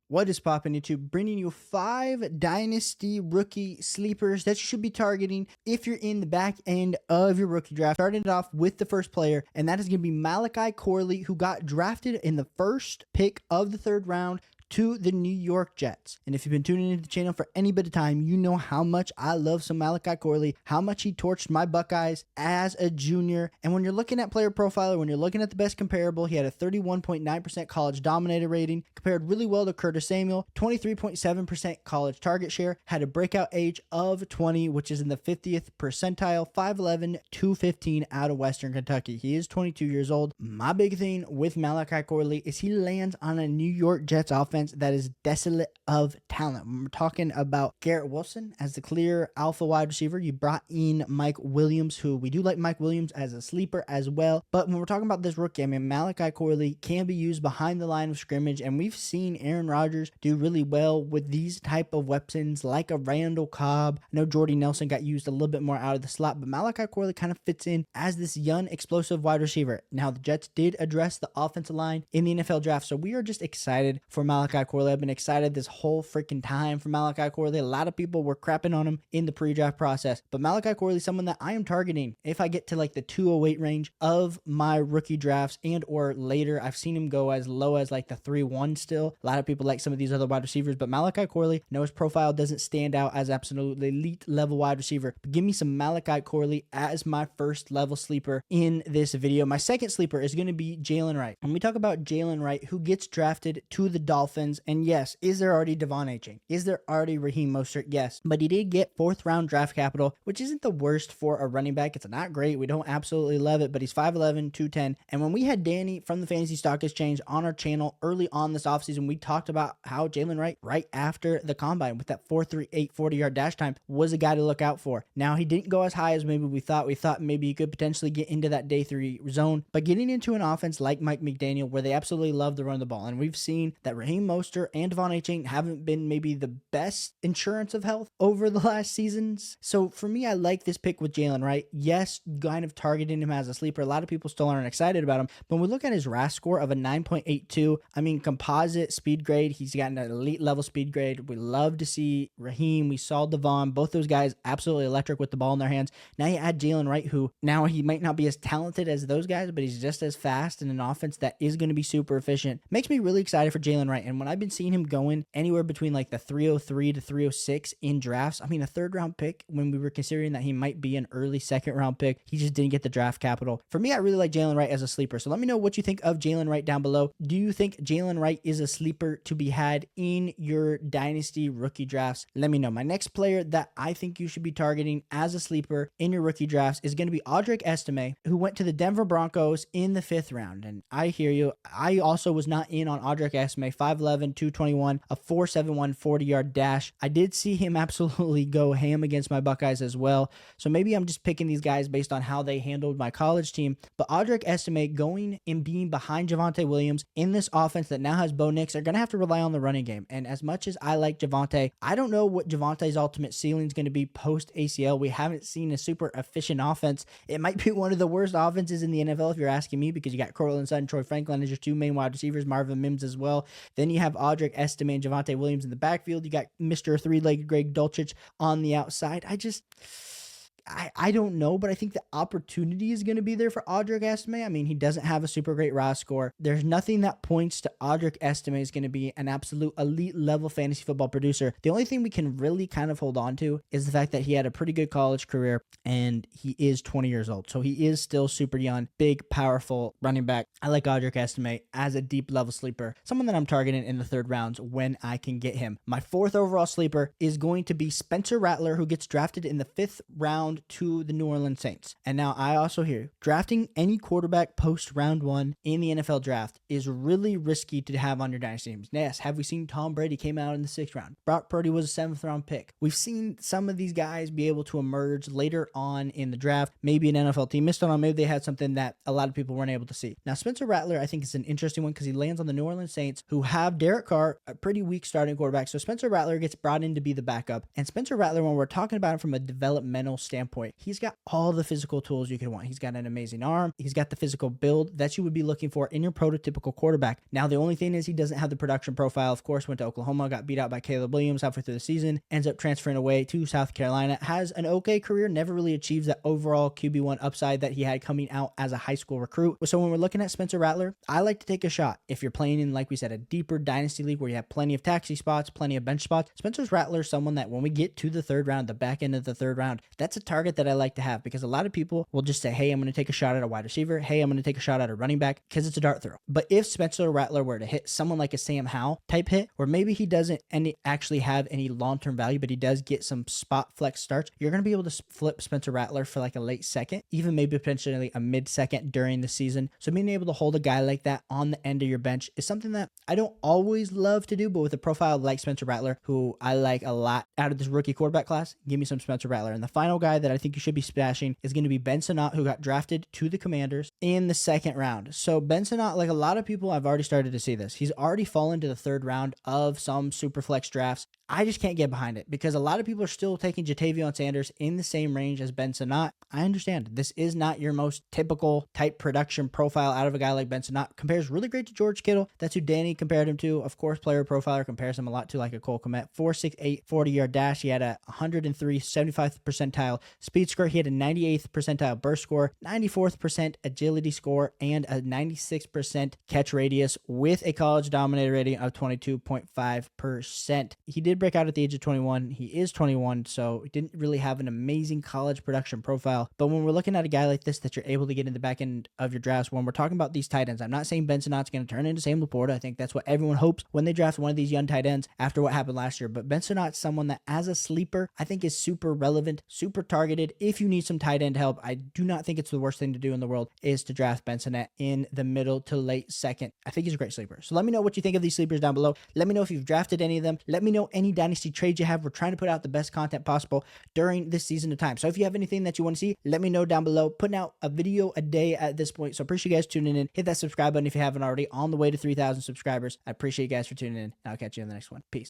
What is poppin' YouTube? Bringing you 5 Dynasty rookie sleepers that you should be targeting if you're in the back end of your rookie draft. Starting it off with the first player, and that is going to be Malachi Corley, who got drafted in the first pick of the 3rd round to the New York Jets. And if you've been tuning into the channel for any bit of time, you know how much I love some Malachi Corley, how much he torched my Buckeyes as a junior. And when you're looking at player profiler, when you're looking at the best comparable, he had a 31.9% college dominator rating, compared really well to Curtis Samuel, 23.7% college target share, had a breakout age of 20, which is in the 50th percentile, 5'11", 215 out of Western Kentucky. He is 22 years old. My big thing with Malachi Corley is he lands on a New York Jets offense that is desolate of talent. When we're talking about Garrett Wilson as the clear alpha wide receiver, you brought in Mike Williams, who we do like Mike Williams as a sleeper as well. But when we're talking about this rookie, I mean, Malachi Corley can be used behind the line of scrimmage, and we've seen Aaron Rodgers do really well with these type of weapons like a Randall Cobb. I know Jordy Nelson got used a little bit more out of the slot, but Malachi Corley kind of fits in as this young, explosive wide receiver. Now, the Jets did address the offensive line in the NFL draft, so we are just excited for Malachi Corley. I've been excited this whole freaking time for Malachi Corley. A lot of people were crapping on him in the pre-draft process, but Malachi Corley is someone that I am targeting if I get to like the 208 range of my rookie drafts and or later. I've seen him go as low as like the 3-1 still. A lot of people like some of these other wide receivers, but Malachi Corley, I know his profile doesn't stand out as absolutely elite level wide receiver, but give me some Malachi Corley as my first level sleeper in this video. My second sleeper is going to be Jalen Wright. When we talk about Jalen Wright, who gets drafted to the Dolphins, and yes, is there already Devon Achane? Is there already Raheem Mostert? Yes, but he did get 4th round draft capital, which isn't the worst for a running back. It's not great. We don't absolutely love it, but he's 5'11", 210. And when we had Danny from the Fantasy Stock Exchange on our channel early on this offseason, we talked about how Jalen Wright, right after the combine with that 4.38 40-yard dash time, was a guy to look out for. Now, he didn't go as high as maybe we thought. We thought maybe he could potentially get into that day 3 zone, but getting into an offense like Mike McDaniel where they absolutely love to run the ball. And we've seen that Raheem Mostert and Devon Achane haven't been maybe the best insurance of health over the last seasons. So for me, I like this pick with Jalen Wright. Yes, kind of targeting him as a sleeper. A lot of people still aren't excited about him, but when we look at his RAS score of a 9.82, I mean, composite speed grade, he's gotten an elite level speed grade. We love to see Raheem. We saw Devon. Both those guys absolutely electric with the ball in their hands. Now you add Jalen Wright, who now he might not be as talented as those guys, but he's just as fast in an offense that is going to be super efficient. Makes me really excited for Jalen Wright. And when I've been seeing him going anywhere between like the 303 to 306 in drafts, I mean, a 3rd round pick, when we were considering that he might be an early 2nd round pick, he just didn't get the draft capital. For me, I really like Jalen Wright as a sleeper. So let me know what you think of Jalen Wright down below. Do you think Jalen Wright is a sleeper to be had in your dynasty rookie drafts? Let me know. My next player that I think you should be targeting as a sleeper in your rookie drafts is going to be Audric Estime, who went to the Denver Broncos in the 5th round. And I hear you. I also was not in on Audric Estime, 5'11", 221, a 4.71 40-yard dash. I did see him absolutely go ham against my Buckeyes as well. So maybe I'm just picking these guys based on how they handled my college team. But Audric Estime going and being behind Javonte Williams in this offense that now has Bo Nix, they're going to have to rely on the running game. And as much as I like Javonte, I don't know what Javonte's ultimate ceiling is going to be post ACL. We haven't seen a super efficient offense. It might be one of the worst offenses in the NFL if you're asking me, because you got Cortland Sutton, Troy Franklin as your 2 main wide receivers, Marvin Mims as well. Then you have Audric Estime and Javonte Williams in the backfield. You got Mr. 3-legged Greg Dulcich on the outside. I don't know, but I think the opportunity is going to be there for Audric Estime. I mean, he doesn't have a super great RAS score. There's nothing that points to Audric Estime is going to be an absolute elite level fantasy football producer. The only thing we can really kind of hold on to is the fact that he had a pretty good college career and he is 20 years old. So he is still super young, big, powerful running back. I like Audric Estime as a deep level sleeper, someone that I'm targeting in the 3rd rounds when I can get him. My 4th overall sleeper is going to be Spencer Rattler, who gets drafted in the 5th round to the New Orleans Saints. And now I also hear drafting any quarterback post round 1 in the NFL draft is really risky to have on your dynasty teams. Yes, have we seen Tom Brady came out in the 6th round? Brock Purdy was a 7th round pick. We've seen some of these guys be able to emerge later on in the draft. Maybe an NFL team missed on, maybe they had something that a lot of people weren't able to see. Now, Spencer Rattler, I think, is an interesting one because he lands on the New Orleans Saints, who have Derek Carr, a pretty weak starting quarterback. So Spencer Rattler gets brought in to be the backup. And Spencer Rattler, when we're talking about him from a developmental standpoint, standpoint. He's got all the physical tools you could want. He's got an amazing arm. He's got the physical build that you would be looking for in your prototypical quarterback. Now, the only thing is he doesn't have the production profile. Of course, went to Oklahoma, got beat out by Caleb Williams halfway through the season, ends up transferring away to South Carolina, has an okay career, never really achieves that overall QB1 upside that he had coming out as a high school recruit. So when we're looking at Spencer Rattler, I like to take a shot. If you're playing in, like we said, a deeper dynasty league where you have plenty of taxi spots, plenty of bench spots, Spencer Rattler is someone that when we get to the third round, the back end of the third round, that's a target that I like to have, because a lot of people will just say, hey, I'm going to take a shot at a wide receiver. Hey, I'm going to take a shot at a running back, because it's a dart throw. But if Spencer Rattler were to hit someone like a Sam Howell type hit, where maybe he doesn't actually have any long-term value, but he does get some spot flex starts, you're going to be able to flip Spencer Rattler for like a late second, even maybe potentially a mid-second during the season. So being able to hold a guy like that on the end of your bench is something that I don't always love to do, but with a profile like Spencer Rattler, who I like a lot out of this rookie quarterback class, give me some Spencer Rattler. And the final guy that I think you should be splashing is going to be Ben Sinnott, who got drafted to the Commanders in the second round. So Ben Sinnott, like a lot of people, I've already started to see this. He's already fallen to the third round of some super flex drafts. I just can't get behind it, because a lot of people are still taking Jatavion Sanders in the same range as Ben Sinnott. I understand this is not your most typical type production profile out of a guy like Ben Sinnott. Compares really great to George Kittle. That's who Danny compared him to. Of course, Player Profiler compares him a lot to like a Cole Kmet. 4.68 40-yard dash. He had a 103 75th percentile speed score. He had a 98th percentile burst score, 94th agility score, and a 96% catch radius with a college dominator rating of 22.5%. He did break out at the age of 21. He is 21, so he didn't really have an amazing college production profile. But when we're looking at a guy like this that you're able to get in the back end of your drafts, when we're talking about these tight ends, I'm not saying Ben Sinnott's going to turn into Sam Laporta. I think that's what everyone hopes when they draft one of these young tight ends after what happened last year. But Ben Sinnott's someone that as a sleeper, I think is super relevant, super targeted. If you need some tight end help, I do not think it's the worst thing to do in the world is to draft Ben Sinnott in the middle to late second. I think he's a great sleeper. So let me know what you think of these sleepers down below. Let me know if you've drafted any of them. Let me know any dynasty trades you have. We're trying to put out the best content possible during this season of time. So if you have anything that you want to see, let me know down below. Putting out a video a day at this point. So appreciate you guys tuning in. Hit that subscribe button if you haven't already. On the way to 3,000 subscribers. I appreciate you guys for tuning in. I'll catch you in the next one. Peace.